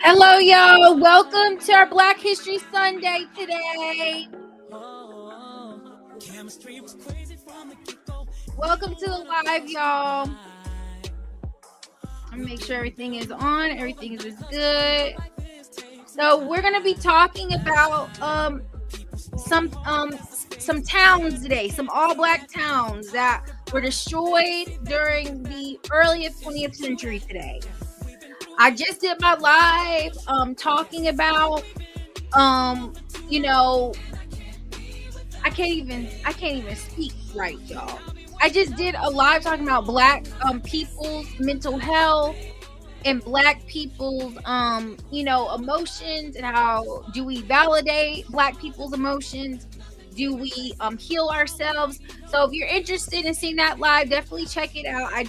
Hello, y'all. Welcome to our Black History Sunday today. Welcome to the live, y'all. I'm gonna make sure everything is on. Everything is good. So we're gonna be talking about some towns today, some all-black towns that were destroyed during the earliest 20th century today. I just did my live talking about you know, I can't even speak right, y'all. I just did a live talking about black people's mental health and black people's emotions, and how do we validate black people's emotions? Do we heal ourselves? So if you're interested in seeing that live, definitely check it out. I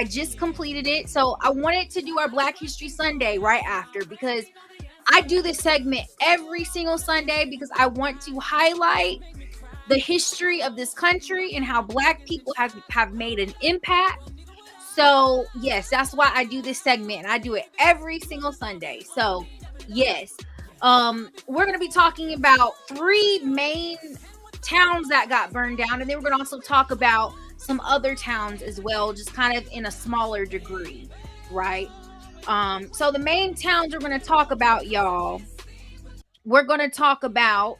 just completed it. So I wanted to do our Black History Sunday right after, because I do this segment every single Sunday because I want to highlight the history of this country and how black people have made an impact. So yes, that's why I do this segment, and I do it every single Sunday. So yes, we're gonna be talking about three main towns that got burned down, and then we're gonna also talk about some other towns as well, just kind of in a smaller degree, right? So the main towns we're gonna talk about, y'all, we're gonna talk about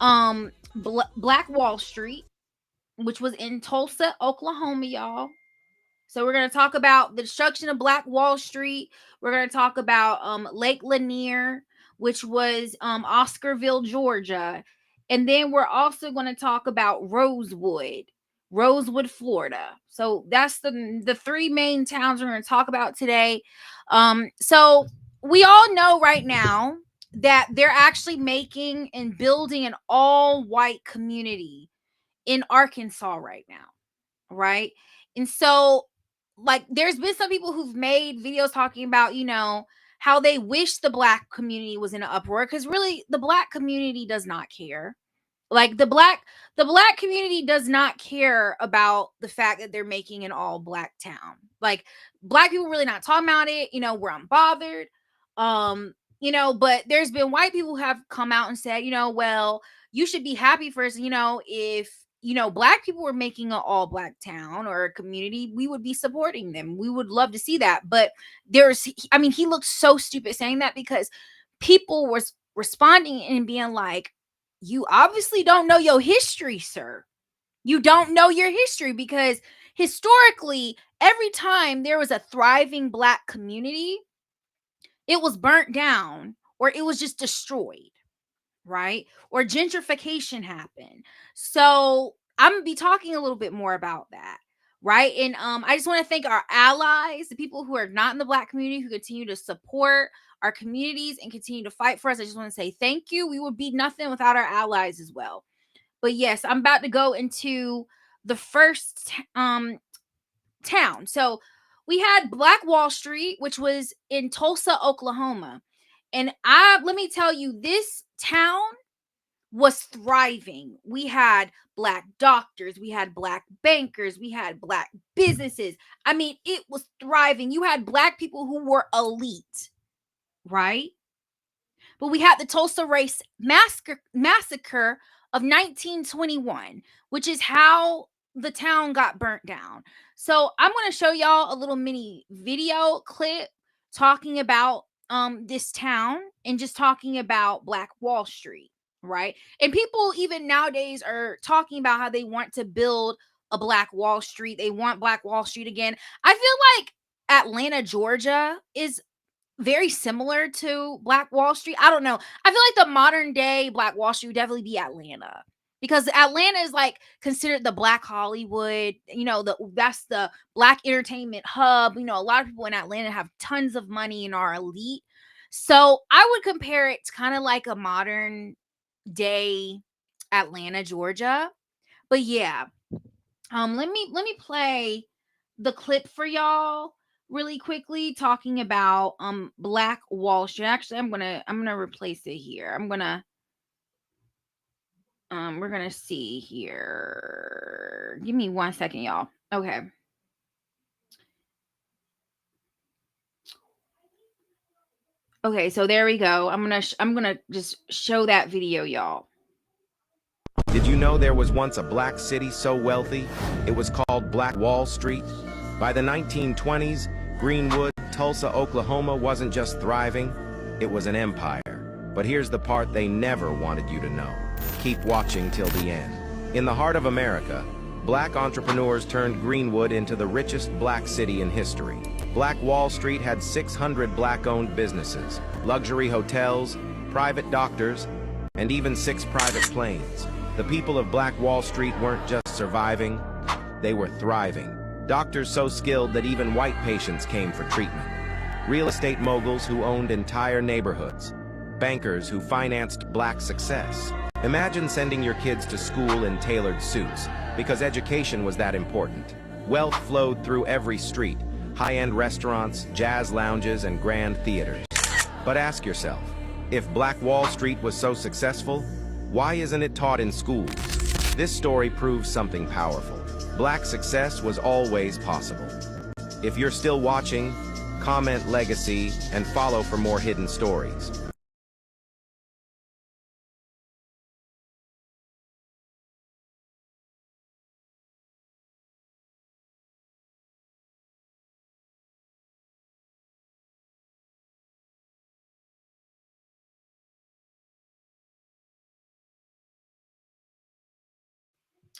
Black Wall Street, which was in Tulsa, Oklahoma, y'all. So we're going to talk about the destruction of Black Wall Street. We're going to talk about Lake Lanier, which was Oscarville, Georgia. And then we're also going to talk about Rosewood, Florida. So that's the three main towns we're going to talk about today. So we all know right now that they're actually making and building an all-white community in Arkansas right now, right? And so, like, there's been some people who've made videos talking about, how they wish the black community was in an uproar, because really the black community does not care. Like the black community does not care about the fact that they're making an all black town. Like, black people really not talking about it. We're unbothered. But there's been white people who have come out and said, well, you should be happy for us, if black people were making an all black town or a community, we would be supporting them. We would love to see that. But he looked so stupid saying that, because people were responding and being like, you obviously don't know your history, sir. You don't know your history, because historically, every time there was a thriving black community, it was burnt down or it was just destroyed, right? Or gentrification happened. So I'm gonna be talking a little bit more about that, right? And I just want to thank our allies, the people who are not in the black community, who continue to support our communities and continue to fight for us. I just want to say thank you. We would be nothing without our allies as well. But yes, I'm about to go into the first town. So we had Black Wall Street, which was in Tulsa, Oklahoma. And let me tell you, this town was thriving. We had black doctors, we had black bankers, we had black businesses. I mean, it was thriving. You had black people who were elite, right? But we had the Tulsa Race massacre of 1921, which is how the town got burnt down. So I'm going to show y'all a little mini video clip talking about this town and just talking about Black Wall Street, right? And people even nowadays are talking about how they want to build a Black Wall Street. They want Black Wall Street again. I feel like Atlanta, Georgia is very similar to Black Wall Street. I don't know. I feel like the modern day Black Wall Street would definitely be Atlanta, because Atlanta is like considered the Black Hollywood. That's the Black entertainment hub. A lot of people in Atlanta have tons of money and are elite. So I would compare it to kind of like a modern day Atlanta, Georgia. But yeah, let me play the clip for y'all really quickly, talking about Black Wall Street. Actually, I'm gonna replace it here. We're gonna see here. Give me 1 second, y'all. Okay. Okay, so there we go. I'm gonna just show that video, y'all. Did you know there was once a black city so wealthy, it was called Black Wall Street? By the 1920s, Greenwood, Tulsa, Oklahoma wasn't just thriving, it was an empire. But here's the part they never wanted you to know. Keep watching till the end. In the heart of America, black entrepreneurs turned Greenwood into the richest black city in history. Black Wall Street had 600 black-owned businesses, luxury hotels, private doctors, and even 6 private planes. The people of Black Wall Street weren't just surviving, they were thriving. Doctors so skilled that even white patients came for treatment. Real estate moguls who owned entire neighborhoods. Bankers who financed black success. Imagine sending your kids to school in tailored suits, because education was that important. Wealth flowed through every street, high-end restaurants, jazz lounges, and grand theaters. But ask yourself, if Black Wall Street was so successful, why isn't it taught in schools? This story proves something powerful. Black success was always possible. If you're still watching, comment legacy and follow for more hidden stories.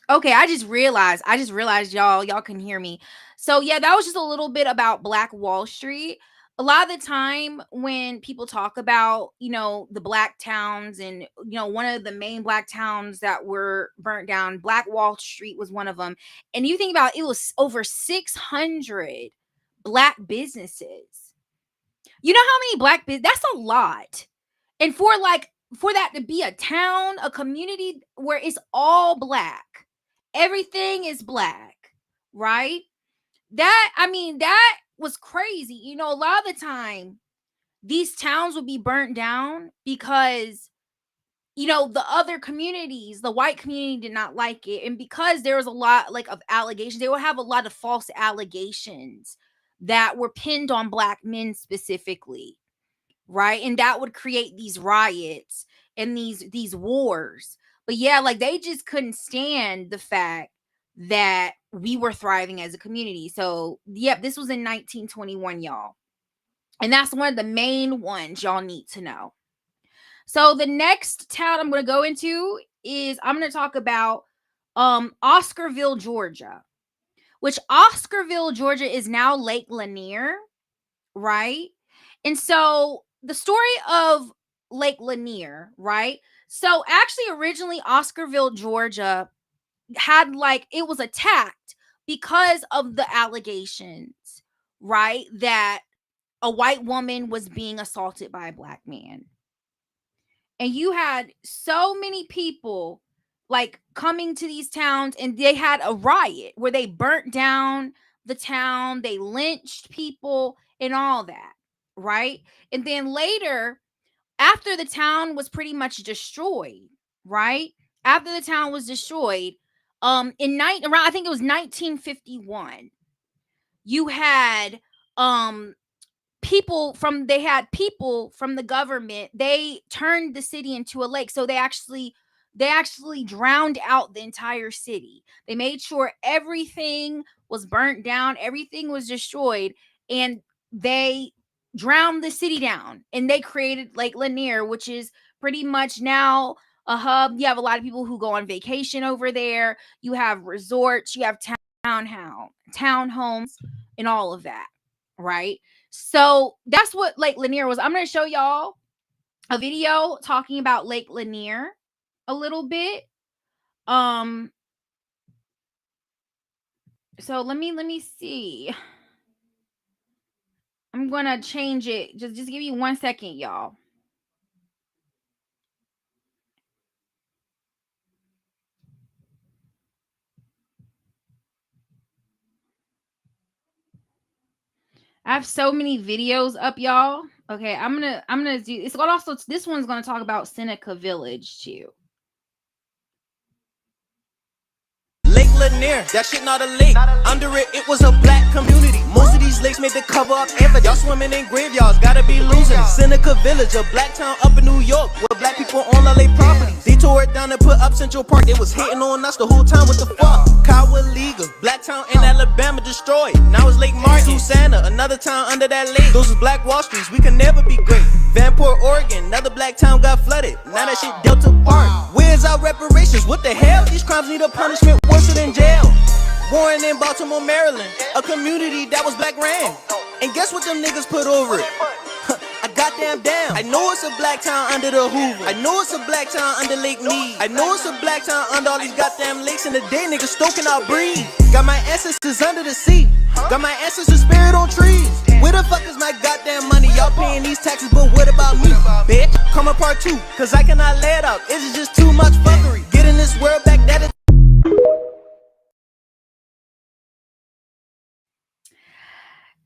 Okay, I just realized y'all can hear me. So yeah, that was just a little bit about Black Wall Street. A lot of the time when people talk about, the black towns and one of the main black towns that were burnt down, Black Wall Street was one of them. And you think about it, was over 600 black businesses. You know how many black business? That's a lot. And for that to be a town, a community where it's all black, everything is black, right? That was crazy. A lot of the time these towns would be burnt down because the other communities, the white community did not like it. And because there was a lot of allegations, they would have a lot of false allegations that were pinned on black men specifically, right? And that would create these riots and these wars. But yeah, they just couldn't stand the fact that we were thriving as a community. So yep, this was in 1921, y'all. And that's one of the main ones y'all need to know. So the next town I'm going to go into is I'm going to talk about Oscarville, Georgia, which Oscarville, Georgia is now Lake Lanier, right? And so the story of Lake Lanier, right? So actually originally Oscarville, Georgia had it was attacked because of the allegations, right? That a white woman was being assaulted by a black man. And you had so many people coming to these towns, and they had a riot where they burnt down the town, they lynched people and all that, right? And then later, after the town was pretty much destroyed, right? After the town was destroyed, around I think it was 1951, you had people from the government. They turned the city into a lake, so they actually drowned out the entire city. They made sure everything was burnt down, everything was destroyed, and they drowned the city down, and they created Lake Lanier, which is pretty much now a hub. You have a lot of people who go on vacation over there. You have resorts, you have townhomes and all of that, right? So that's what Lake Lanier was. I'm going to show y'all a video talking about Lake Lanier a little bit. So let me see. I'm going to change it. Just give me 1 second, y'all. I have so many videos up, y'all. Okay, I'm gonna do. It's also, this one's gonna talk about Seneca Village too. Lake Lanier, that shit not a lake. Under it, it was a black community. Most of these these lakes made the cover up ever. Y'all swimming in graveyards, gotta be losing it. Seneca Village, a black town up in New York, where black people own LA properties. They tore it down and put up Central Park. They was hating on us the whole time, what the fuck? Cowaliga, black town in Alabama destroyed. Now it's Lake Martin, Santa, another town under that lake. Those is black Wall Streets, we can never be great. Vanport, Oregon, another black town got flooded. Now that shit Delta Park. Where's our reparations? What the hell? These crimes need a punishment worse than jail. Warren in Baltimore, Maryland, a community that was black ran. And guess what them niggas put over it? I goddamn damn. I know it's a black town under the Hoover. I know it's a black town under Lake Mead. I know it's a black town under all these goddamn lakes. In the day, niggas stoking out breathe. Got my ancestors under the sea. Got my ancestors spirit on trees. Where the fuck is my goddamn money? Y'all paying these taxes, but what about me, bitch? Come apart too, cause I cannot lay it up. It's just too much fuckery. Get in this world back, that is.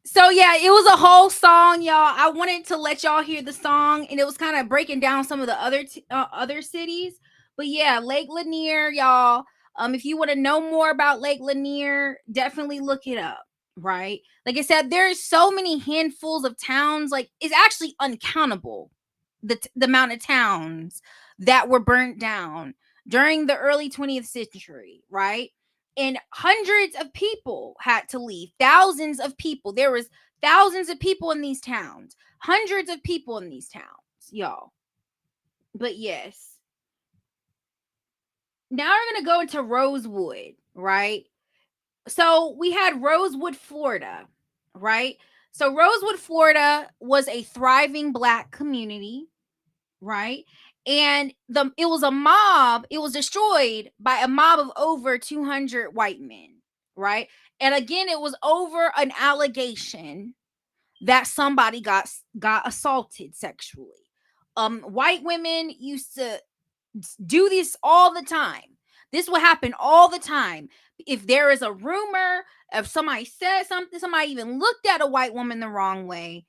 So yeah, it was a whole song, y'all. I wanted to let y'all hear the song, and it was kind of breaking down some of the other cities. But yeah, Lake Lanier, y'all. If you want to know more about Lake Lanier, definitely look it up. Right? Like I said, there's so many handfuls of towns. Like it's actually uncountable the amount of towns that were burnt down during the early 20th century. Right? And hundreds of people had to leave. Thousands of people. There was thousands of people in these towns. Hundreds of people in these towns, y'all. But yes. Now we're going to go into Rosewood, right? So we had Rosewood, Florida, right? So Rosewood, Florida was a thriving black community, right? And it was a mob. It was destroyed by a mob of over 200 white men, right? And again, it was over an allegation that somebody got assaulted sexually. White women used to do this all the time. This will happen all the time. If there is a rumor, if somebody said something, somebody even looked at a white woman the wrong way,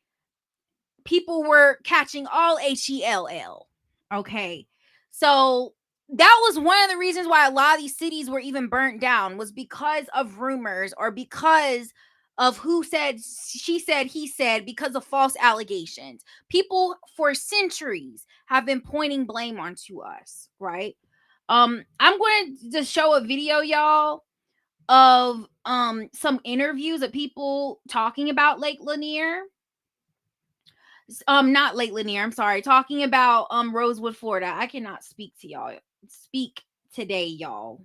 people were catching all HELL. Okay. So that was one of the reasons why a lot of these cities were even burnt down, was because of rumors, or because of who said, she said, he said, because of false allegations. People for centuries have been pointing blame onto us, right? I'm going to show a video, y'all, of some interviews of people talking about Lake Lanier. Not Lake Lanier, I'm sorry, talking about Rosewood, Florida. I cannot speak today, y'all.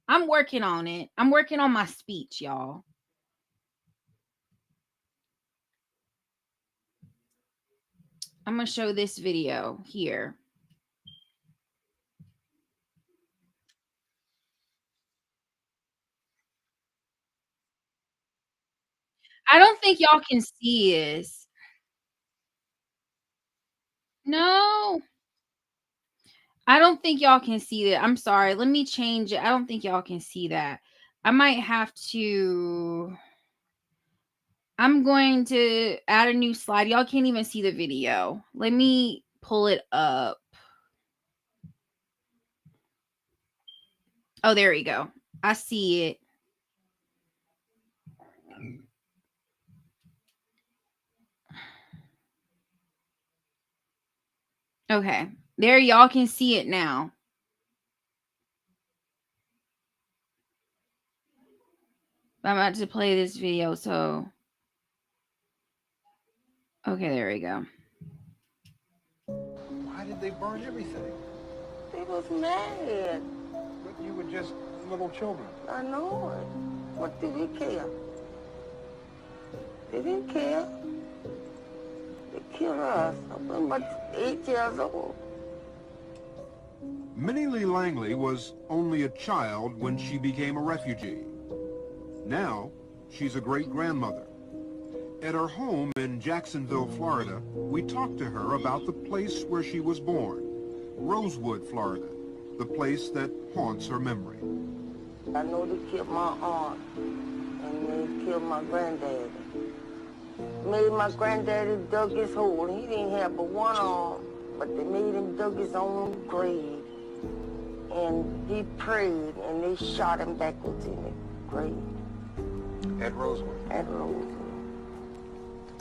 I'm working on it. I'm working on my speech, y'all. I'm gonna show this video here. I don't think y'all can see this. No, I don't think y'all can see that. I'm sorry. Let me change it. I don't think y'all can see that. I might have to. I'm going to add a new slide. Y'all can't even see the video. Let me pull it up. Oh, there we go. I see it. Okay. There, y'all can see it now. I'm about to play this video, so. Okay, there we go. Why did they burn everything? They was mad. But you were just little children. I know it. What did they care? They didn't care. They killed us. I was about 8 years old. Minnie Lee Langley was only a child when she became a refugee. Now, she's a great-grandmother. At her home in Jacksonville, Florida, we talked to her about the place where she was born, Rosewood, Florida, the place that haunts her memory. I know they killed my aunt, and they killed my granddaddy. Made my granddaddy dug his hole. He didn't have but one arm, but they made him dug his own grave. And he prayed, and they shot him backwards in the grave. At Rosewood? At Rosewood.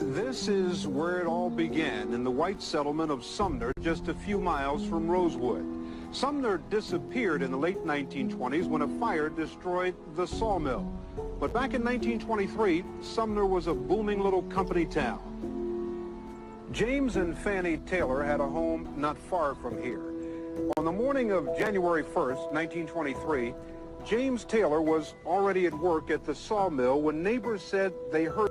This is where it all began, in the white settlement of Sumner, just a few miles from Rosewood. Sumner disappeared in the late 1920s when a fire destroyed the sawmill. But back in 1923, Sumner was a booming little company town. James and Fannie Taylor had a home not far from here. On the morning of January 1st, 1923, James Taylor was already at work at the sawmill when neighbors said they heard.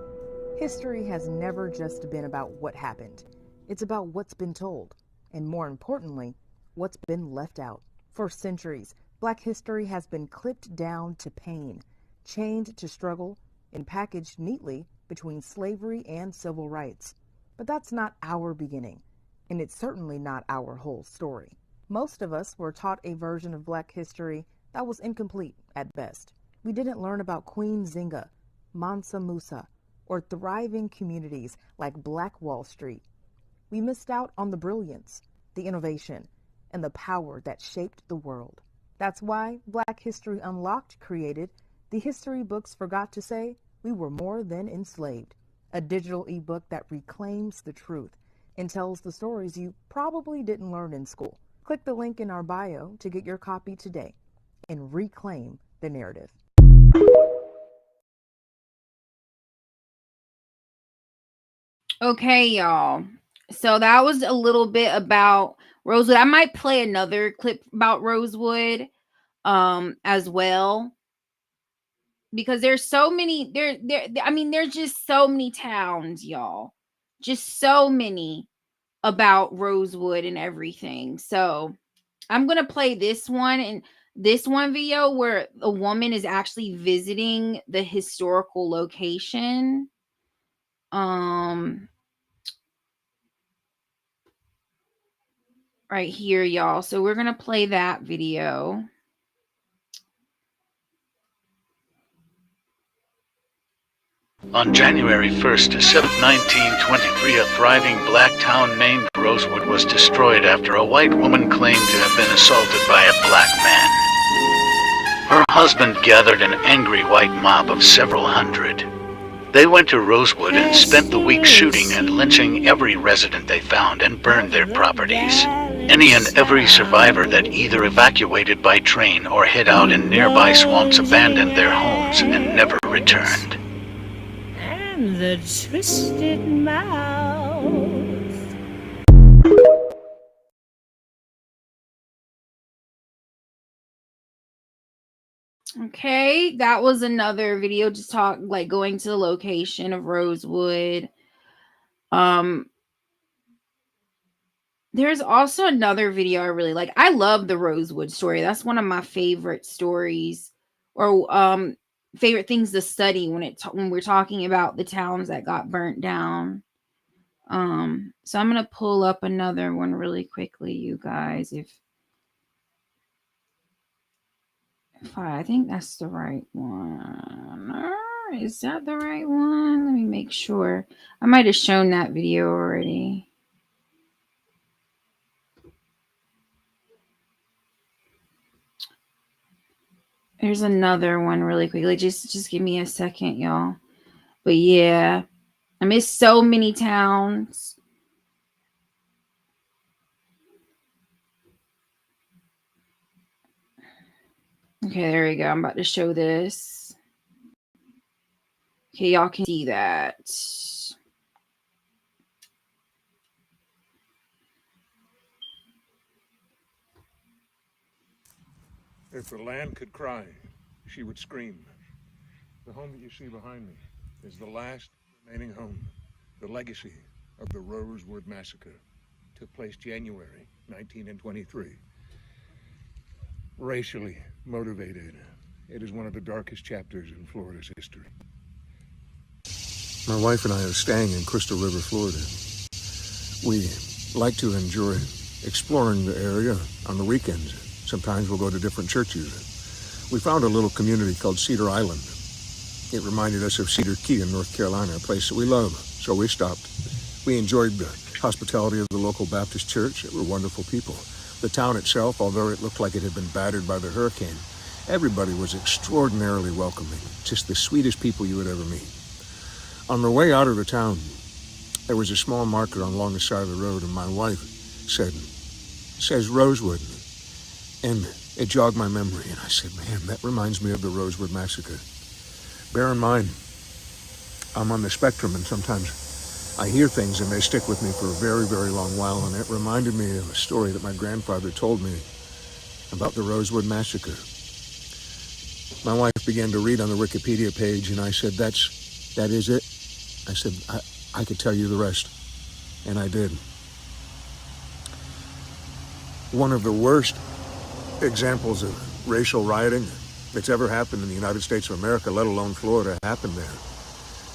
History has never just been about what happened. It's about what's been told, and more importantly, what's been left out. For centuries, Black history has been clipped down to pain, chained to struggle, and packaged neatly between slavery and civil rights. But that's not our beginning, and it's certainly not our whole story. Most of us were taught a version of Black history that was incomplete at best. We didn't learn about Queen Zinga, Mansa Musa, or thriving communities like Black Wall Street. We missed out on the brilliance, the innovation, and the power that shaped the world. That's why Black History Unlocked created the history books forgot to say we were more than enslaved, a digital ebook that reclaims the truth and tells the stories you probably didn't learn in school. Click the link in our bio to get your copy today and reclaim the narrative. Okay, y'all. So that was a little bit about Rosewood. I might play another clip about Rosewood as well, because there's so many there's just so many towns, y'all. Just so many about Rosewood and everything. So I'm going to play this one, and this one video where a woman is actually visiting the historical location. Right here, y'all. So we're going to play that video. On January 1st, 1923, a thriving Black town named Rosewood was destroyed after a white woman claimed to have been assaulted by a Black man. Her husband gathered an angry white mob of several hundred. They went to Rosewood and spent the week shooting and lynching every resident they found and burned their properties. Any and every survivor that either evacuated by train or hid out in nearby swamps abandoned their homes and never returned. And the twisted mouth. Okay, that was another video just going to the location of Rosewood. There's also another video I really like. I love the Rosewood story. That's one of my favorite stories, or favorite things to study when we're talking about the towns that got burnt down. So I'm gonna pull up another one really quickly, you guys. If I think that's the right one. Is that the right one? Let me make sure. I might have shown that video already. There's another one really quickly. Just give me a second, y'all. But yeah, I miss so many towns. Okay, there we go. I'm about to show this. Okay, y'all can see that. If the land could cry, she would scream. The home that you see behind me is the last remaining home, the legacy of the Rosewood Massacre. Took place January 1923. Racially motivated. It is one of the darkest chapters in Florida's history. My wife and I are staying in Crystal River, Florida. We like to enjoy exploring the area on the weekends. Sometimes we'll go to different churches. We found a little community called Cedar Island. It reminded us of Cedar Key in North Carolina, a place that we love, so we stopped. We enjoyed the hospitality of the local Baptist church. They were wonderful people. The town itself, although it looked like it had been battered by the hurricane, everybody was extraordinarily welcoming, just the sweetest people you would ever meet. On the way out of the town, there was a small marker along the side of the road, and my wife said, it says Rosewood. And it jogged my memory, and I said, man, that reminds me of the Rosewood Massacre. Bear in mind, I'm on the spectrum, and sometimes I hear things and they stick with me for a very, very long while, and it reminded me of a story that my grandfather told me about the Rosewood Massacre. My wife began to read on the Wikipedia page, and I said, that is it? I said, I could tell you the rest, and I did. One of the worst examples of racial rioting that's ever happened in the United States of America, let alone Florida, happened there.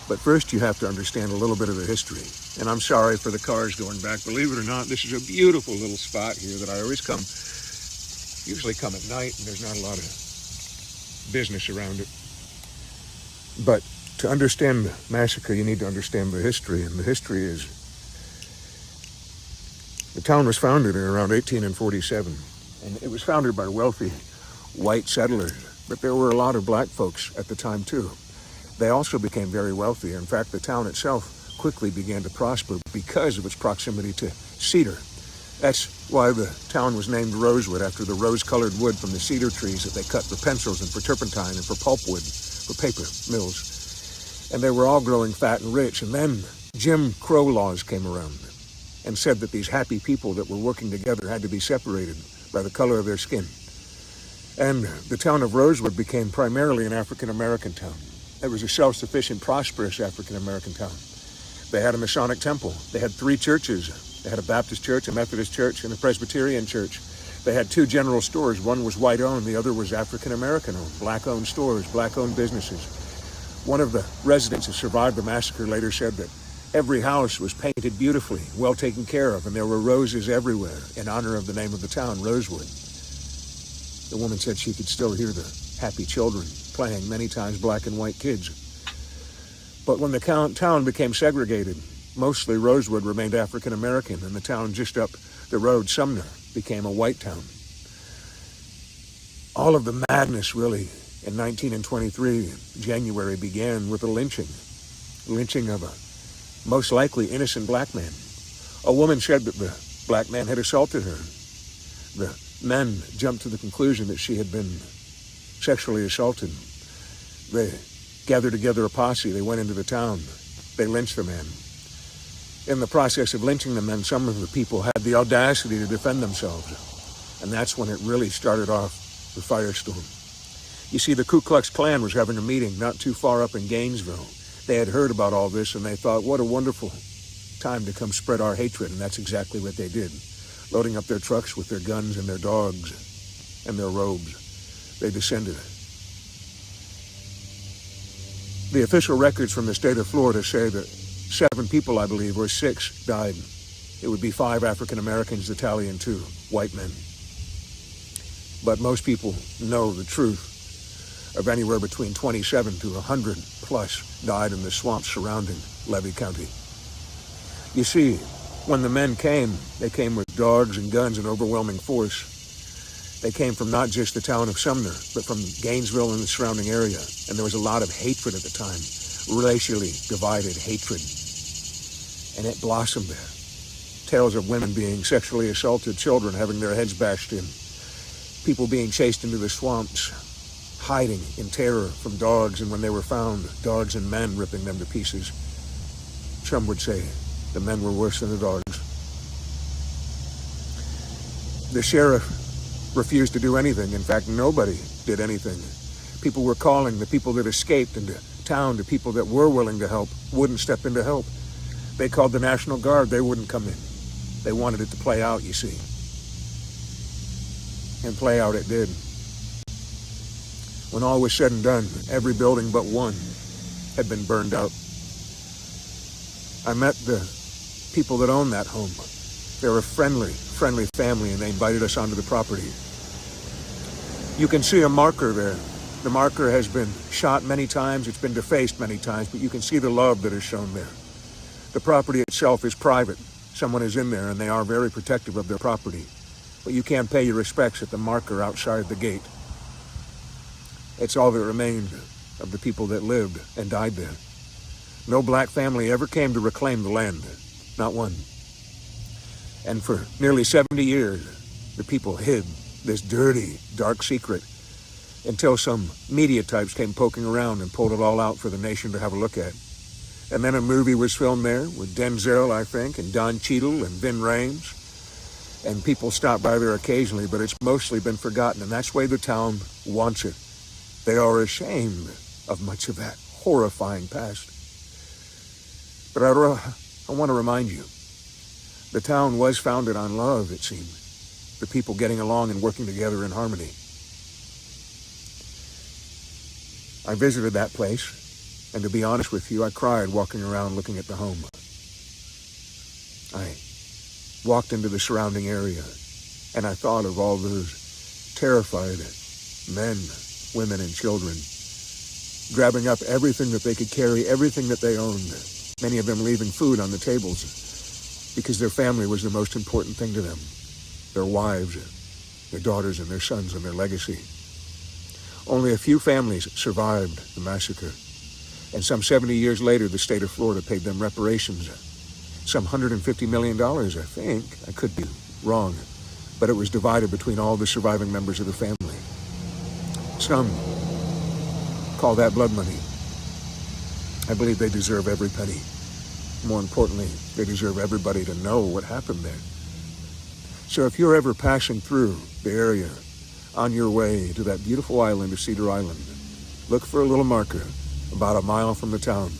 But first you have to understand a little bit of the history. And I'm sorry for the cars going back. Believe it or not, this is a beautiful little spot here that I always come, usually come at night, and there's not a lot of business around it. But to understand the massacre, you need to understand the history, and the history is the town was founded in around 1847. And it was founded by wealthy white settlers, but there were a lot of black folks at the time too. They also became very wealthy. In fact, the town itself quickly began to prosper because of its proximity to cedar. That's why the town was named Rosewood, after the rose-colored wood from the cedar trees that they cut for pencils and for turpentine and for pulpwood, for paper mills. And they were all growing fat and rich. And then Jim Crow laws came around and said that these happy people that were working together had to be separated by the color of their skin. And the town of Rosewood became primarily an African-American town. It was a self-sufficient, prosperous African-American town. They had a Masonic temple. They had 3 churches. They had a Baptist church, a Methodist church, and a Presbyterian church. They had 2 general stores. One was white-owned, the other was African-American-owned. Black-owned stores, black-owned businesses. One of the residents who survived the massacre later said that every house was painted beautifully, well taken care of, and there were roses everywhere in honor of the name of the town, Rosewood. The woman said she could still hear the happy children playing, many times black and white kids. But when the town became segregated, mostly Rosewood remained African American, and the town just up the road, Sumner, became a white town. All of the madness, really, in 1923, January, began with a lynching of a most likely innocent black man. A woman said that the black man had assaulted her. The men jumped to the conclusion that she had been sexually assaulted. They gathered together a posse. They went into the town. They lynched the man. In the process of lynching the men, some of the people had the audacity to defend themselves. And that's when it really started off the firestorm. You see, the Ku Klux Klan was having a meeting not too far up in Gainesville. They had heard about all this, and they thought, what a wonderful time to come spread our hatred. And that's exactly what they did. Loading up their trucks with their guns and their dogs and their robes, they descended. The official records from the state of Florida say that 7 people, I believe, or 6 died. It would be 5 African Americans to tally and 2 white men. But most people know the truth of anywhere between 27 to 100 plus died in the swamps surrounding Levy County. You see, when the men came, they came with dogs and guns in overwhelming force. They came from not just the town of Sumner, but from Gainesville and the surrounding area. And there was a lot of hatred at the time, racially divided hatred. And it blossomed there. Tales of women being sexually assaulted, children having their heads bashed in, people being chased into the swamps, hiding in terror from dogs, and when they were found, dogs and men ripping them to pieces. Some would say the men were worse than the dogs. The sheriff refused to do anything. In fact, nobody did anything. People were calling. The people that escaped into town, the people that were willing to help, wouldn't step in to help. They called the National Guard. They wouldn't come in. They wanted it to play out, you see. And play out it did. When all was said and done, every building but one had been burned out. I met the people that owned that home. They were a friendly family, and they invited us onto the property. You can see a marker there. The marker has been shot many times, it's been defaced many times, but you can see the love that is shown there. The property itself is private. Someone is in there, and they are very protective of their property. But you can't pay your respects at the marker outside the gate. It's all that remained of the people that lived and died there. No black family ever came to reclaim the land. Not one. And for nearly 70 years, the people hid this dirty, dark secret until some media types came poking around and pulled it all out for the nation to have a look at. And then a movie was filmed there with Denzel, I think, and Don Cheadle and Vin Rames. And people stop by there occasionally, but it's mostly been forgotten, and that's the way the town wants it. They are ashamed of much of that horrifying past. But I want to remind you, the town was founded on love, it seemed. The people getting along and working together in harmony. I visited that place, and to be honest with you, I cried walking around looking at the home. I walked into the surrounding area, and I thought of all those terrified men, women, and children, grabbing up everything that they could carry, everything that they owned, many of them leaving food on the tables, because their family was the most important thing to them, their wives, their daughters, and their sons, and their legacy. Only a few families survived the massacre, and some 70 years later, the state of Florida paid them reparations. Some $150 million, I think. I could be wrong, but it was divided between all the surviving members of the family. Some call that blood money. I believe they deserve every penny. More importantly, they deserve everybody to know what happened there. So if you're ever passing through the area on your way to that beautiful island of Cedar Island, look for a little marker about a mile from the town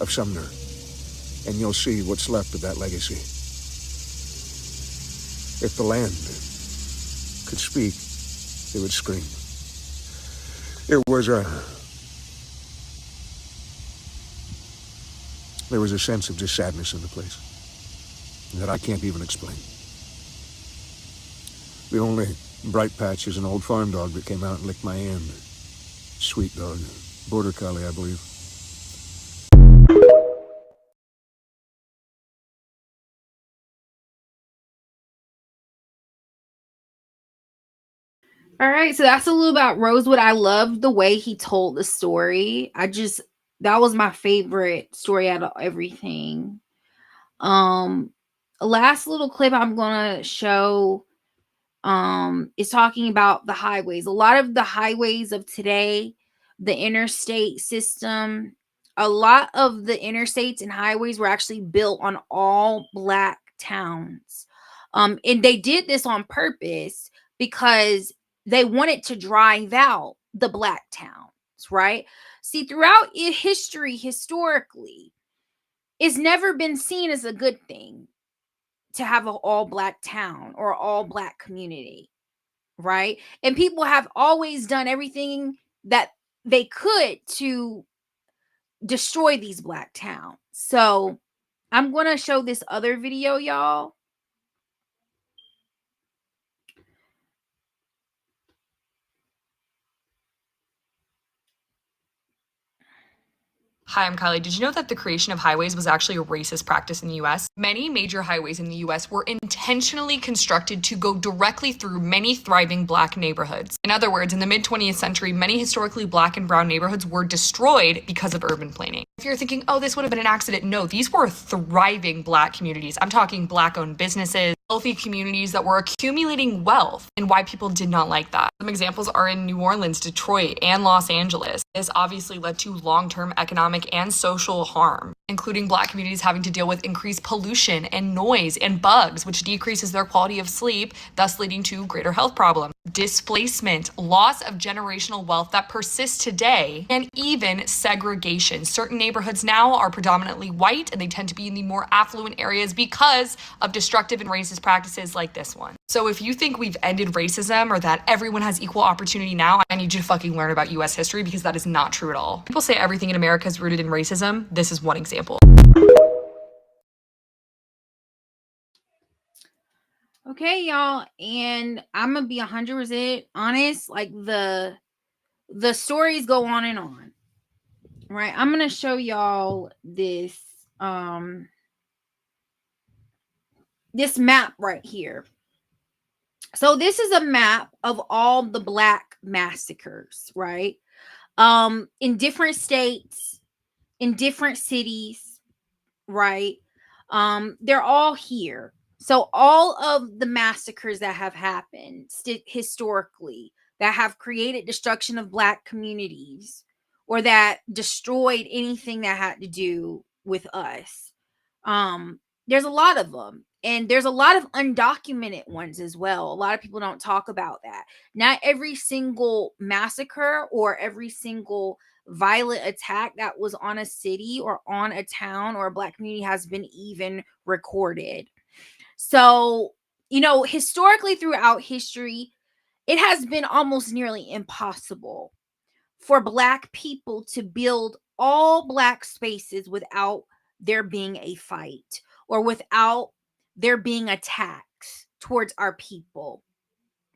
of Sumner, and you'll see what's left of that legacy. If the land could speak, it would scream. There was a sense of just sadness in the place that I can't even explain. The only bright patch is an old farm dog that came out and licked my hand. Sweet dog. Border collie, I believe. All right, so that's a little about Rosewood. I loved the way he told the story. That was my favorite story out of everything. Last little clip I'm gonna show is talking about the highways. A lot of the highways of today, the interstate system, a lot of the interstates and highways were actually built on all black towns. And they did this on purpose because they wanted to drive out the black towns, right? See, throughout history, historically, it's never been seen as a good thing to have an all black town or all black community, right? And people have always done everything that they could to destroy these black towns. So I'm going to show this other video, y'all. Hi, I'm Kylie. Did you know that the creation of highways was actually a racist practice in the US? Many major highways in the US were intentionally constructed to go directly through many thriving black neighborhoods. In other words, in the mid 20th century, many historically black and brown neighborhoods were destroyed because of urban planning. If you're thinking, oh, this would have been an accident, no, these were thriving black communities. I'm talking black owned businesses, healthy communities that were accumulating wealth, and why people did not like that. Some examples are in New Orleans, Detroit, and Los Angeles. This obviously led to long-term economic and social harm, including black communities having to deal with increased pollution and noise and bugs, which decreases their quality of sleep, thus leading to greater health problems, displacement, loss of generational wealth that persists today, and even segregation. Certain neighborhoods now are predominantly white, and they tend to be in the more affluent areas because of destructive and racist practices like this one. So if you think we've ended racism or that everyone has equal opportunity now, I need you to fucking learn about US history, because that is not true at all. People say everything in America is rooted in racism. This is one example. Okay, y'all, and I'm gonna be 100% honest. Like the stories go on and on, right? I'm gonna show y'all this this map right here. So this is a map of all the black massacres, right? In different states, in different cities, right? They're all here. So all of the massacres that have happened historically, that have created destruction of black communities, or that destroyed anything that had to do with us, um there's a lot of them, and there's a lot of undocumented ones as well. A lot of people don't talk about that. Not every single massacre or every single violent attack that was on a city or on a town or a black community has been even recorded. So, historically throughout history, it has been almost nearly impossible for black people to build all black spaces without there being a fight, or without there being attacks towards our people.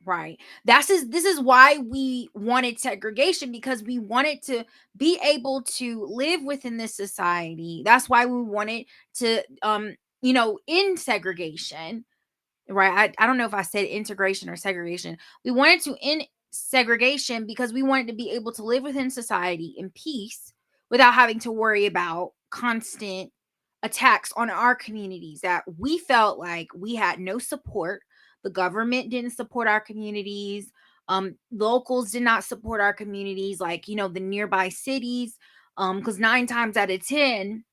Right. This is why we wanted segregation, because we wanted to be able to live within this society. That's why we wanted to end segregation. Right. I don't know if I said integration or segregation. We wanted to end segregation because we wanted to be able to live within society in peace without having to worry about constant attacks on our communities, that we felt like we had no support. The government didn't support our communities. Locals did not support our communities, like, the nearby cities. Because 9 times out of 10,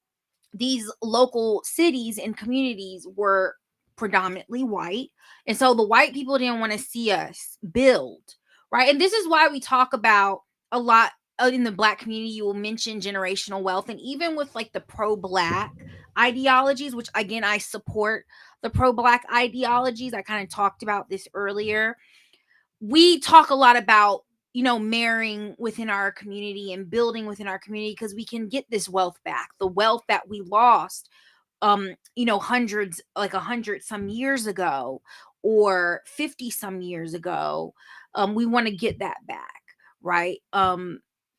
these local cities and communities were predominantly white. And so the white people didn't want to see us build, right? And this is why we talk about a lot in the black community. You will mention generational wealth, and even with like the pro-black ideologies, which again, I support the pro-black ideologies. I kind of talked about this earlier. We talk a lot about, marrying within our community and building within our community, because we can get this wealth back, the wealth that we lost hundreds, like 100 some years ago, or 50 some years ago. We want to get that back, right?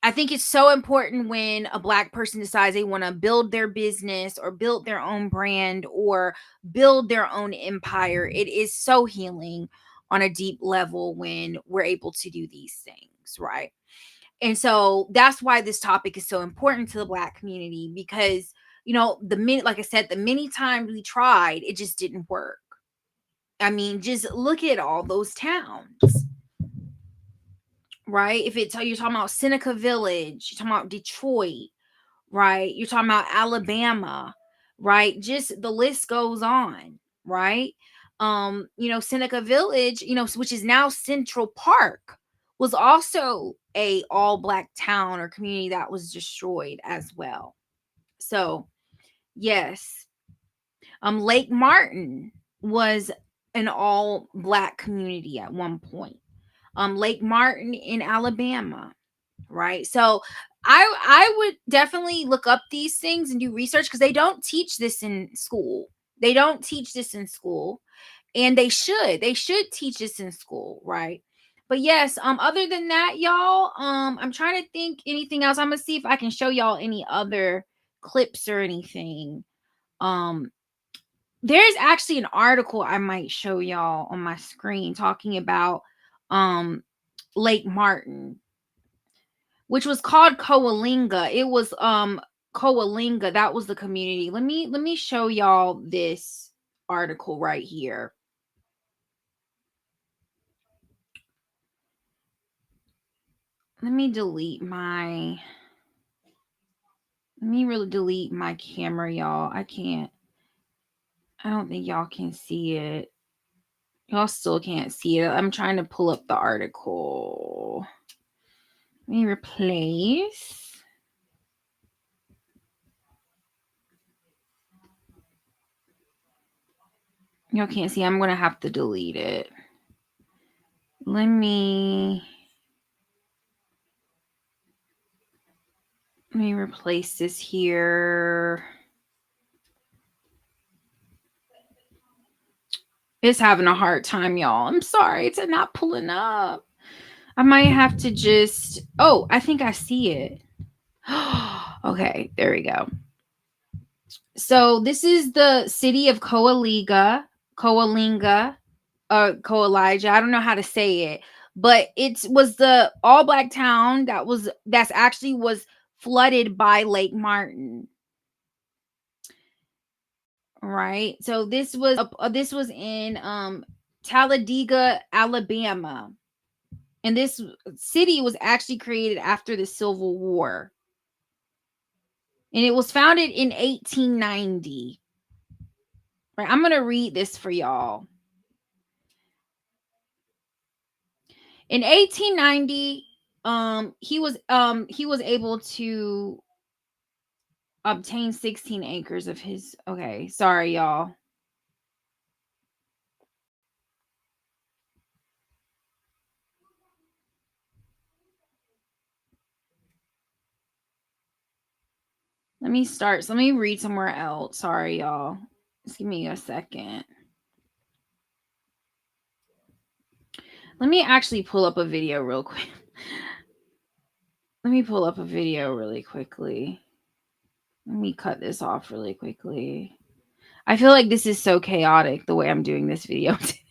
I think it's so important when a black person decides they want to build their business or build their own brand or build their own empire. It is so healing on a deep level when we're able to do these things, right? And so that's why this topic is so important to the black community, because like I said, the many times we tried, it just didn't work. I mean, just look at all those towns, right? If it's you're talking about Seneca Village, you're talking about Detroit, right? You're talking about Alabama, right? Just the list goes on, right? Seneca Village, which is now Central Park, was also a all black town or community that was destroyed as well. So, yes. Lake Martin was an all black community at one point. Lake Martin in Alabama, right? So I would definitely look up these things and do research, because they don't teach this in school. They don't teach this in school, and they should. They should teach this in school, right? But yes, other than that, y'all, I'm trying to think anything else. I'm gonna see if I can show y'all any other clips or anything. Um, there's actually an article I might show y'all on my screen talking about Lake Martin, which was called Coalinga. It was Coalinga, that was the community. Let me show y'all this article right here. Let me really delete my camera, y'all. I don't think y'all can see it. Y'all still can't see it. I'm trying to pull up the article. Let me replace. Y'all can't see. I'm going to have to delete it. Let me replace this here. It's having a hard time, y'all. I'm sorry, it's not pulling up. I might have to just... Oh, I think I see it. Okay, there we go. So this is the city of Coalinga, Coalinga, Coalinga. I don't know how to say it, but it was the all black town that's actually was flooded by Lake Martin. right? So this was in Talladega, Alabama. And this city was actually created after the Civil War. And it was founded in 1890. Right, I'm going to read this for y'all. In 1890, he was able to obtain 16 acres of his. Okay, sorry y'all. Let me start. So let me read somewhere else. Sorry y'all. Just give me a second. Let me actually pull up a video real quick. Let me pull up a video really quickly. Let me cut this off really quickly. I feel like this is so chaotic the way I'm doing this video today.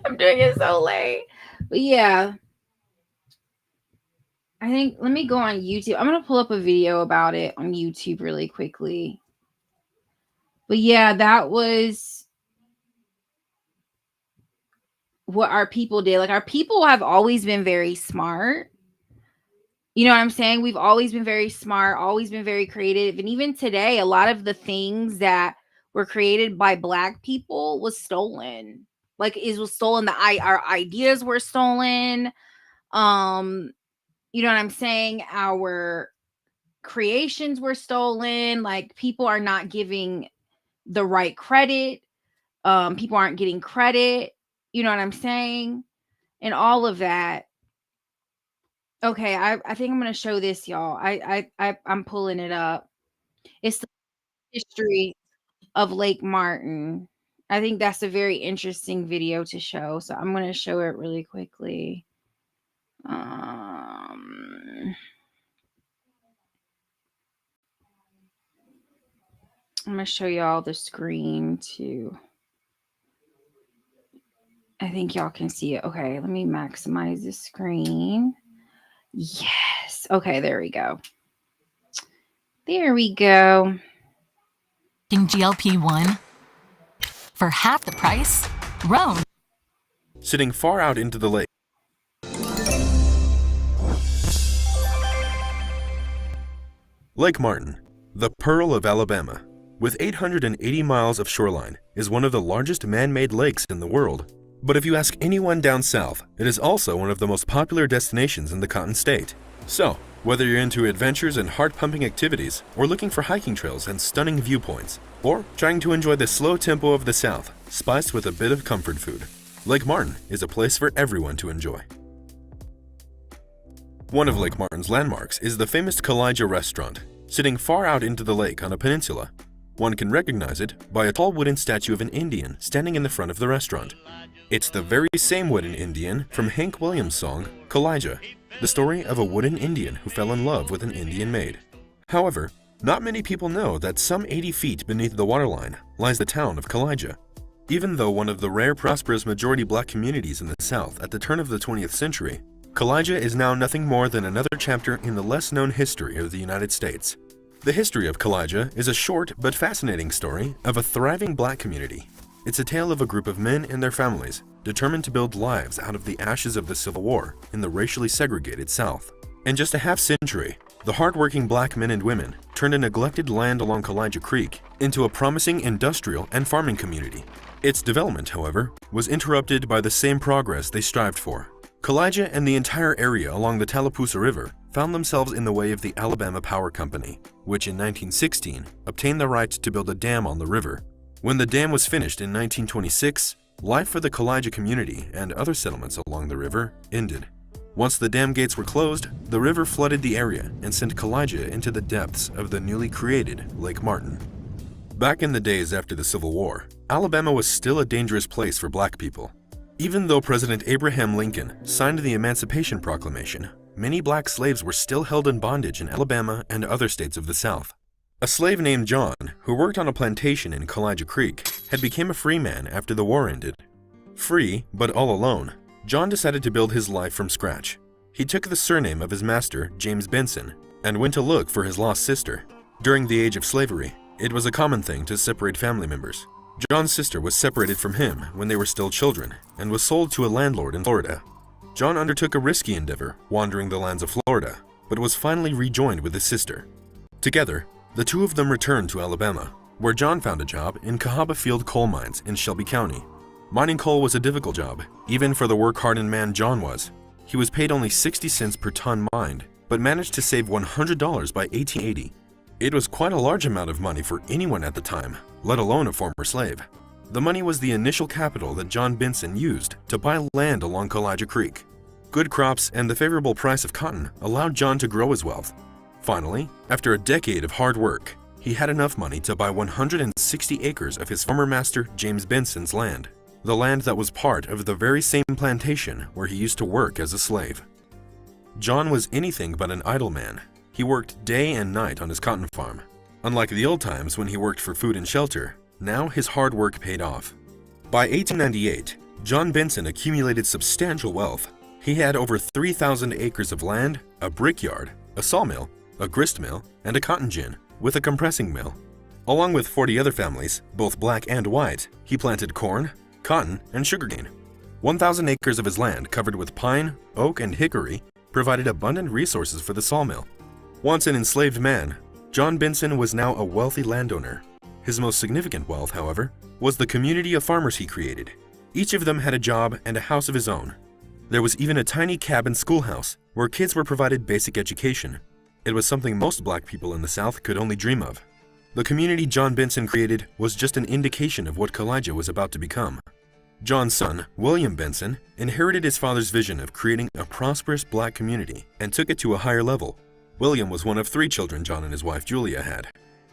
I'm doing it so late. But yeah. I think, let me go on YouTube. I'm going to pull up a video about it on YouTube really quickly. But yeah, that was what our people did. Like, our people have always been very smart. You know what I'm saying? We've always been very smart, always been very creative. And even today, a lot of the things that were created by Black people was stolen. Like, it was stolen. Our ideas were stolen. You know what I'm saying? Our creations were stolen. Like, people are not giving the right credit. People aren't getting credit. You know what I'm saying? And all of that. Okay, I think I'm gonna show this, y'all. I'm pulling it up. It's the history of Lake Martin. I think that's a very interesting video to show. So I'm gonna show it really quickly. I'm gonna show y'all the screen too. I think y'all can see it. Okay, let me maximize the screen. Yes. Okay, there we go. There we go. GLP-1 for half the price? Rome. Sitting far out into the lake. Lake Martin, the Pearl of Alabama, with 880 miles of shoreline, is one of the largest man-made lakes in the world. But if you ask anyone down south, it is also one of the most popular destinations in the Cotton State. So, whether you're into adventures and heart-pumping activities, or looking for hiking trails and stunning viewpoints, or trying to enjoy the slow tempo of the South, spiced with a bit of comfort food, Lake Martin is a place for everyone to enjoy. One of Lake Martin's landmarks is the famous Kalijah restaurant, sitting far out into the lake on a peninsula. One can recognize it by a tall wooden statue of an Indian standing in the front of the restaurant. It's the very same wooden Indian from Hank Williams' song, Kalijah, the story of a wooden Indian who fell in love with an Indian maid. However, not many people know that some 80 feet beneath the waterline lies the town of Kalijah. Even though one of the rare prosperous majority Black communities in the South at the turn of the 20th century, Kalijah is now nothing more than another chapter in the less-known history of the United States. The history of Kalijah is a short but fascinating story of a thriving Black community. It's a tale of a group of men and their families determined to build lives out of the ashes of the Civil War in the racially segregated South. In just a half-century, the hardworking Black men and women turned a neglected land along Kalijah Creek into a promising industrial and farming community. Its development, however, was interrupted by the same progress they strived for. Kalijah and the entire area along the Tallapoosa River found themselves in the way of the Alabama Power Company, which in 1916 obtained the right to build a dam on the river. When the dam was finished in 1926, life for the Kalijah community and other settlements along the river ended. Once the dam gates were closed, the river flooded the area and sent Kalijah into the depths of the newly created Lake Martin. Back in the days after the Civil War, Alabama was still a dangerous place for Black people. Even though President Abraham Lincoln signed the Emancipation Proclamation, many Black slaves were still held in bondage in Alabama and other states of the South. A slave named John, who worked on a plantation in Kalijah Creek, had become a free man after the war ended. Free, but all alone, John decided to build his life from scratch. He took the surname of his master, James Benson, and went to look for his lost sister. During the age of slavery, It was a common thing to separate family members. John's sister was separated from him when they were still children and was sold to a landlord in Florida. John undertook a risky endeavor, wandering the lands of Florida, but was finally rejoined with his sister. Together, the two of them returned to Alabama, where John found a job in Cahaba Field coal mines in Shelby County. Mining coal was a difficult job, even for the work-hardened man John was. He was paid only 60 cents per ton mined, but managed to save $100 by 1880. It was quite a large amount of money for anyone at the time, let alone a former slave. The money was the initial capital that John Benson used to buy land along Kalijah Creek. Good crops and the favorable price of cotton allowed John to grow his wealth. Finally, after a decade of hard work, he had enough money to buy 160 acres of his former master James Benson's land, the land that was part of the very same plantation where he used to work as a slave. John was anything but an idle man. He worked day and night on his cotton farm. Unlike the old times when he worked for food and shelter, now his hard work paid off. By 1898, John Benson accumulated substantial wealth. He had over 3,000 acres of land, a brickyard, a sawmill, a grist mill, and a cotton gin, with a compressing mill. Along with 40 other families, both black and white, he planted corn, cotton, and sugarcane. 1,000 acres of his land, covered with pine, oak, and hickory, provided abundant resources for the sawmill. Once an enslaved man, John Benson was now a wealthy landowner. His most significant wealth, however, was the community of farmers he created. Each of them had a job and a house of his own. There was even a tiny cabin schoolhouse where kids were provided basic education. It was something most black people in the South could only dream of. The community John Benson created was just an indication of what Kalijah was about to become. John's son, William Benson, inherited his father's vision of creating a prosperous black community and took it to a higher level. William was one of 3 children John and his wife Julia had.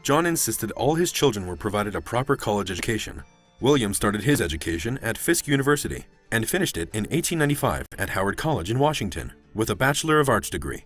John insisted all his children were provided a proper college education. William started his education at Fisk University and finished it in 1895 at Howard College in Washington with a Bachelor of Arts degree.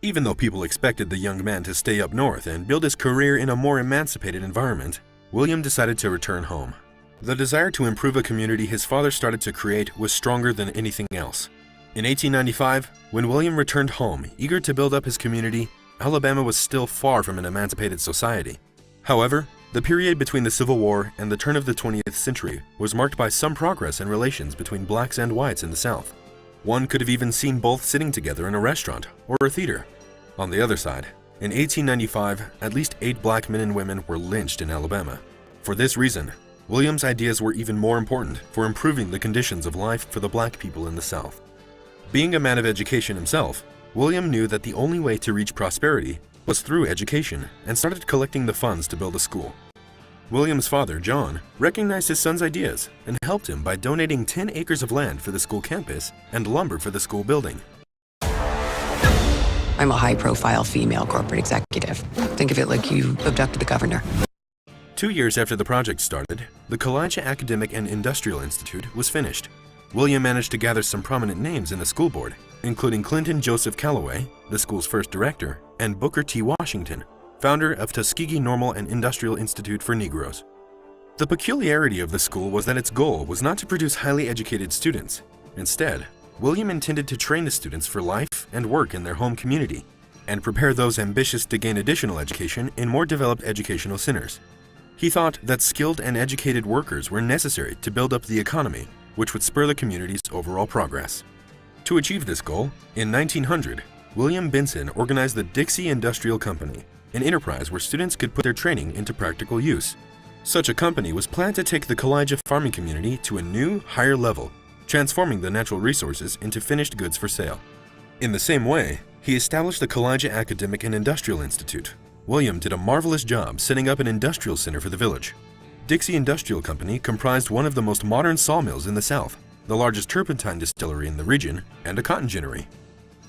Even though people expected the young man to stay up north and build his career in a more emancipated environment, William decided to return home. The desire to improve a community his father started to create was stronger than anything else. In 1895, when William returned home, eager to build up his community, Alabama was still far from an emancipated society. However, the period between the Civil War and the turn of the 20th century was marked by some progress in relations between blacks and whites in the South. One could have even seen both sitting together in a restaurant or a theater. On the other side, in 1895, at least 8 black men and women were lynched in Alabama. For this reason, William's ideas were even more important for improving the conditions of life for the black people in the South. Being a man of education himself, William knew that the only way to reach prosperity was through education and started collecting the funds to build a school. William's father, John, recognized his son's ideas and helped him by donating 10 acres of land for the school campus and lumber for the school building. I'm a high-profile female corporate executive. Think of it like you abducted the governor. 2 years after the project started, the Kalijah Academic and Industrial Institute was finished. William managed to gather some prominent names in the school board, including Clinton Joseph Calloway, the school's first director, and Booker T. Washington, founder of Tuskegee Normal and Industrial Institute for Negroes. The peculiarity of the school was that its goal was not to produce highly educated students. Instead, William intended to train the students for life and work in their home community, and prepare those ambitious to gain additional education in more developed educational centers. He thought that skilled and educated workers were necessary to build up the economy, which would spur the community's overall progress. To achieve this goal, in 1900, William Benson organized the Dixie Industrial Company, an enterprise where students could put their training into practical use. Such a company was planned to take the Kalijah farming community to a new, higher level, transforming the natural resources into finished goods for sale. In the same way, he established the Kalijah Academic and Industrial Institute. William did a marvelous job setting up an industrial center for the village. Dixie Industrial Company comprised one of the most modern sawmills in the South, the largest turpentine distillery in the region, and a cotton ginnery.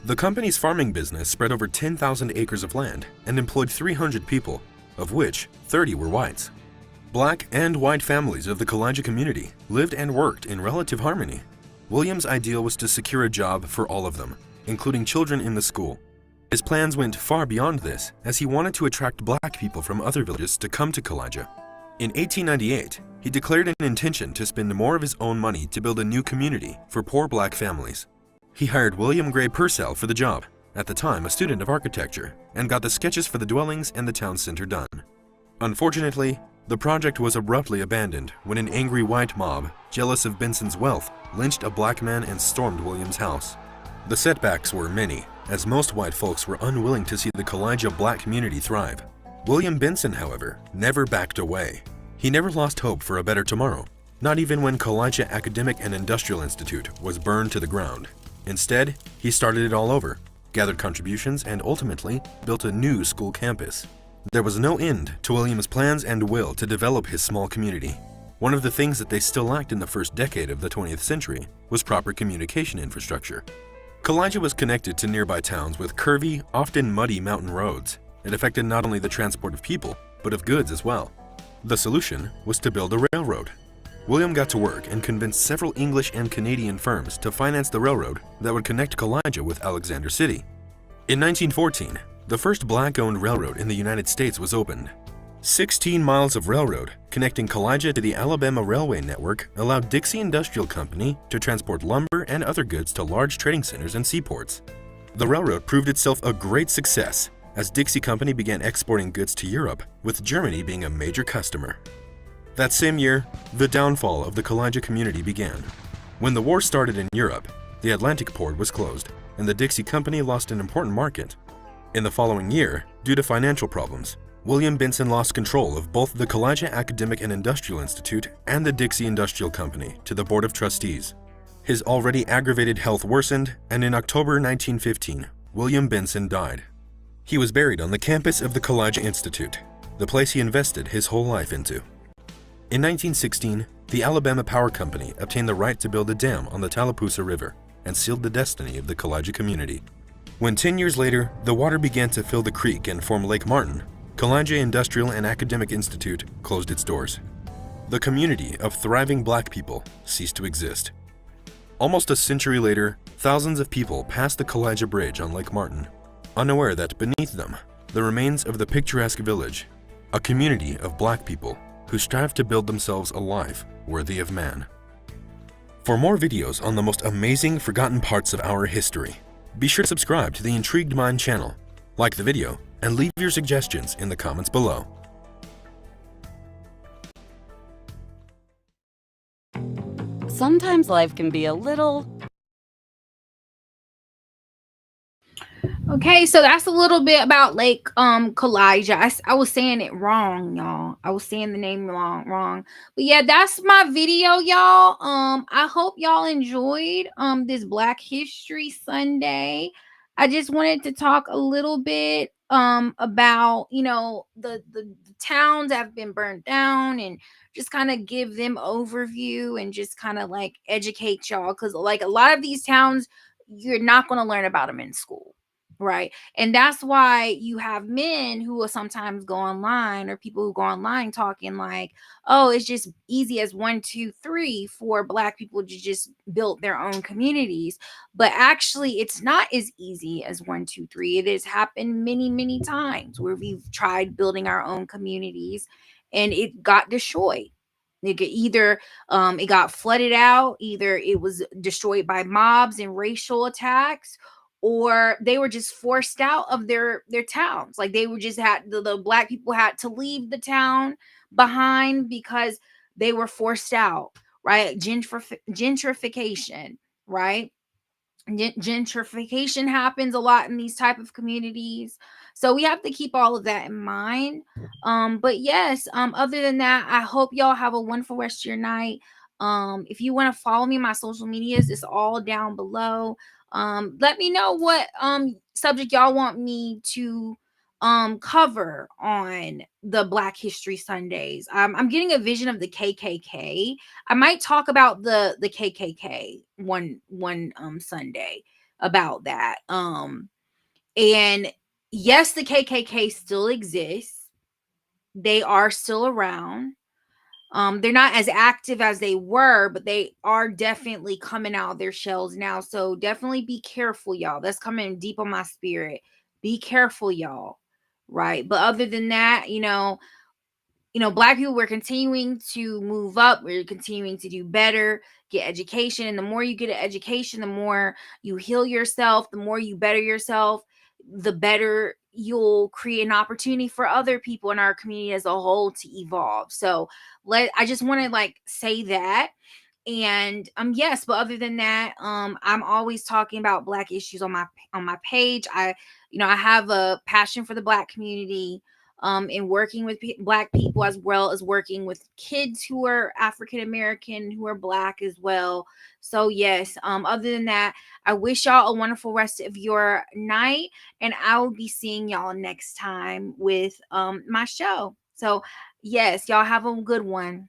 The company's farming business spread over 10,000 acres of land and employed 300 people, of which 30 were whites. Black and white families of the Kalijah community lived and worked in relative harmony. William's ideal was to secure a job for all of them, including children in the school. His plans went far beyond this, as he wanted to attract black people from other villages to come to Kalijah. In 1898, he declared an intention to spend more of his own money to build a new community for poor black families. He hired William Gray Purcell for the job, at the time a student of architecture, and got the sketches for the dwellings and the town center done. Unfortunately, the project was abruptly abandoned when an angry white mob, jealous of Benson's wealth, lynched a black man and stormed William's house. The setbacks were many, as most white folks were unwilling to see the Kalijah black community thrive. William Benson, however, never backed away. He never lost hope for a better tomorrow, not even when Kalijah Academic and Industrial Institute was burned to the ground. Instead, he started it all over, gathered contributions, and ultimately built a new school campus. There was no end to William's plans and will to develop his small community. One of the things that they still lacked in the first decade of the 20th century was proper communication infrastructure. Kalijah was connected to nearby towns with curvy, often muddy mountain roads. It affected not only the transport of people, but of goods as well. The solution was to build a railroad. William got to work and convinced several English and Canadian firms to finance the railroad that would connect Kalijah with Alexander City. In 1914, the first black-owned railroad in the United States was opened. 16 miles of railroad connecting Kalijah to the Alabama Railway Network allowed Dixie Industrial Company to transport lumber and other goods to large trading centers and seaports. The railroad proved itself a great success as Dixie Company began exporting goods to Europe, with Germany being a major customer. That same year, the downfall of the Kalijah community began. When the war started in Europe, the Atlantic port was closed, and the Dixie Company lost an important market. In the following year, due to financial problems, William Benson lost control of both the Kalijah Academic and Industrial Institute and the Dixie Industrial Company to the Board of Trustees. His already aggravated health worsened, and in October 1915, William Benson died. He was buried on the campus of the Kalijah Institute, the place he invested his whole life into. In 1916, the Alabama Power Company obtained the right to build a dam on the Tallapoosa River and sealed the destiny of the Kalijah community. When 10 years later, the water began to fill the creek and form Lake Martin, Kalijah Industrial and Academic Institute closed its doors. The community of thriving black people ceased to exist. Almost a century later, thousands of people passed the Kalijah Bridge on Lake Martin, unaware that beneath them, the remains of the picturesque village, a community of black people who strive to build themselves a life worthy of man. For more videos on the most amazing forgotten parts of our history, be sure to subscribe to the Intrigued Mind channel, like the video, and leave your suggestions in the comments below. Sometimes life can be a little... Okay, so that's a little bit about Lake Kalijah. I was saying it wrong, y'all. I was saying the name wrong. But yeah, that's my video, y'all. I hope y'all enjoyed this Black History Sunday. I just wanted to talk a little bit about, you know, the towns that have been burnt down, and just kind of give them overview and just kind of like educate y'all, because like a lot of these towns, you're not going to learn about them in school. Right. And that's why you have men who will sometimes go online, or people who go online talking like, oh, it's just easy as 1, 2, 3 for Black people to just build their own communities. But actually, it's not as easy as 1, 2, 3. It has happened many, many times where we've tried building our own communities and it got destroyed. Either it got flooded out, either it was destroyed by mobs and racial attacks, or they were just forced out of their towns. Like they were just had the Black people had to leave the town behind because they were forced out, right? Gentrification, right? Gentrification happens a lot in these type of communities, so we have to keep all of that in mind. But yes, other than that, I hope y'all have a wonderful rest of your night. If you want to follow me, my social medias, it's all down below. Let me know what subject y'all want me to cover on the Black History Sundays. I'm getting a vision of the KKK. I might talk about the KKK one Sunday about that. And yes, the KKK still exists. They are still around. They're not as active as they were, but they are definitely coming out of their shells now. So definitely be careful, y'all. That's coming deep on my spirit. Be careful, y'all. Right. But other than that, Black people, we're continuing to move up. We're continuing to do better, get education. And the more you get an education, the more you heal yourself, the more you better yourself, the better you'll create an opportunity for other people in our community as a whole to evolve. So I just want to like say that. And yes, but other than that, I'm always talking about black issues on my page. I have a passion for the black community, in working with black people, as well as working with kids who are African American, who are black as well. So yes, other than that, I wish y'all a wonderful rest of your night, and I will be seeing y'all next time with my show. So yes, y'all have a good one.